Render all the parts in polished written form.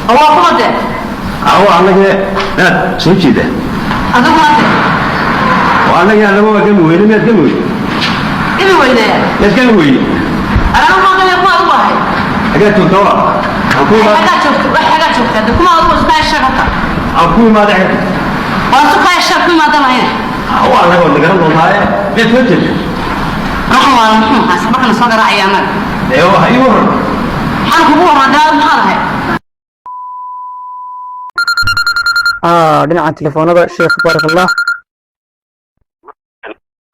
الله قمته أهو أنا كده لا سوتشي ده هذا قمته وأنا كده أنا ما كم وين ما كم وين إيه وين يا كم وين أنا ما قال ما الله أكيد تنتظر أقول حاجات شفت هذا كم أول ما الشرطة أقول ما ده وأنتوا الشرطة ما ده هنا هو أنا قلت كلام والله بيتوتر رحمة الله سبحنا صدر أيامك أيوه حنكبوه هذا ما هذا dhinaca telefoonada sheekh baarak allah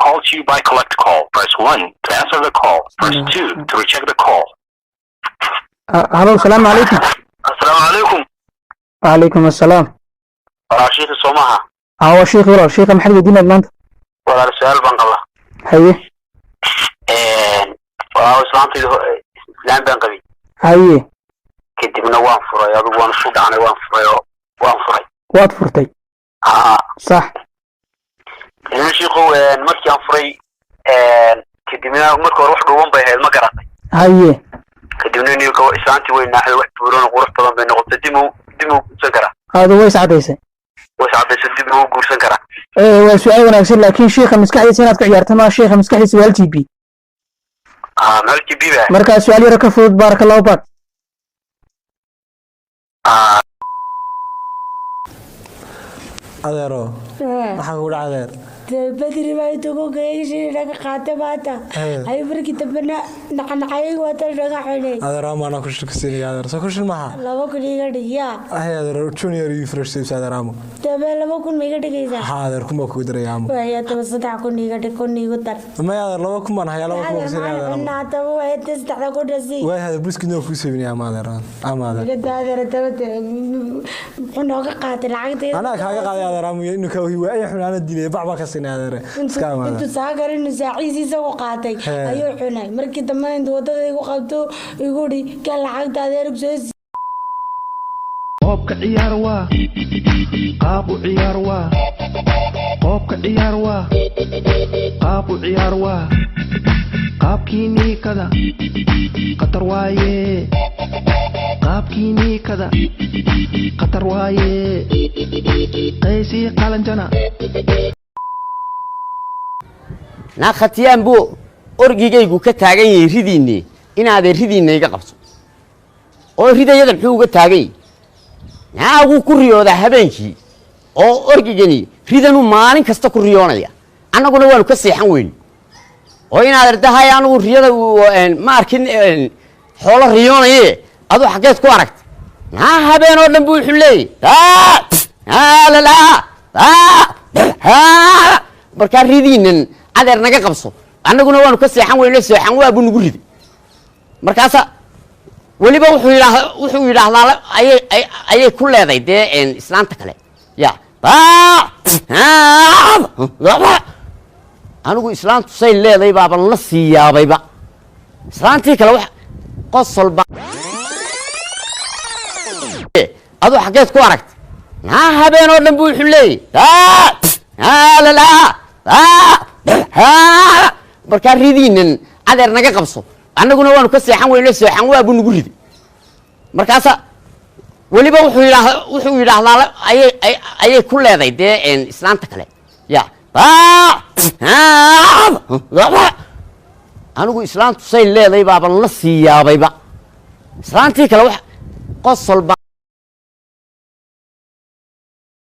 Call to you by collect call. Press 1 to answer the call. Press 2 to reject the call. halo salaamu calaykum Assalamu alaikum. wacalaykum assalaam Sheikh Somaha. waa sheekh walaal sheekha maxaad weydiinaad maanta Walaal su'aal baan qabaa. haye waa islaamtayda islaan baan qabay. haye kadibna waan furay adigu waan isku dhacnay waan furay. waad furtay sax إنه شيخو مركي أنفري كدمنا مركو روح جوون بهاي ما قرأتي. هاي. كدمنا نيوكو إسانتي وين نحن واحد بيرون غرف طبعا بين غرفة دمو سكرة. هذا ويس عديسة. ويس عديسة دمو غور سكرة. إيه سؤال وناقص لكن شيخ مسكحي سنة كعيارته ما شيخ مسكحي سؤال تي بي. مال تي بي بقى. مركز سؤالي ركفوت بارك الله وبارك. adeero maxaa kugu dhaca adeer بدري ما يتوقع أي شيء لك قاتباتا أي بركي تبنا نحن عايق واتر لك حني adeer amaana ku shirkisay adeer soo kushin maxaa لا بكون يقدر adeer junior iyo fresh tips adeer amo تبى لا بكون يقدر كذا adeer kuma ku diray amo وهي تبصت كون يقدر كون يقدر ma adeer laba kuma haya laba kuma sii adeer amo أنا تبى وهي تستحق كون رزي way adeer buskii noo ku sameeyay ama adeer كده هذا تبى حنا قاتل عقد أنا كاجا قاعد adeer amo inuu ka hiwa ay xunaan dilay bacba ka sinay adeer intu saagar inuu saaciisiisa u qaatay ayuu xunay markii dambe intuu wadada igu qabto igu ri ka lacagta adeer soo qoobka ciyaar waa qaab u ciyaar waa qoobka ciyaar waa qaab u ciyaar waa qaabkiini kada qatar waaye qaabkiini kada qatar waaye qaysi qalanjana ناختيان بو أرجيجي كتاعي يريديني إن هذا يريديني يقبض أو يريد يدم حوجة تاعي هو كوريو ده هبنشي أو أرجيجني يريدنو مالين كستكوريونا يا أنا قلنا وانو كسي حوين أو إن هذا ده هاي أنا وريدا ماركين حول ريونا يه هذا حكيت كواركت هبين ولا نبوي حلي لا بركان ريدين adeer naga qabso annaguna waanu ka seexan weynay seexan waa buu nagu riday markaas waliba wuxuu yiraahdaa ayay ku leeday dee islaanta kale ya anigu islaantu say leeday baaban la siyaabayba islaantii kale wax qosolba adu xageed ku aragtay habeen oo dhan buu xuleeyay la markaan ridiinan adeer naga qabso annaguna waanu ka seexan weynay seexan waa buu nagu riday markaas waliba wuxuu yiraahdaa ayay ku leeday dee islaanta kale ya anigu islaantu say leeday baaban la siyaabayba islaantii kale wax qosolba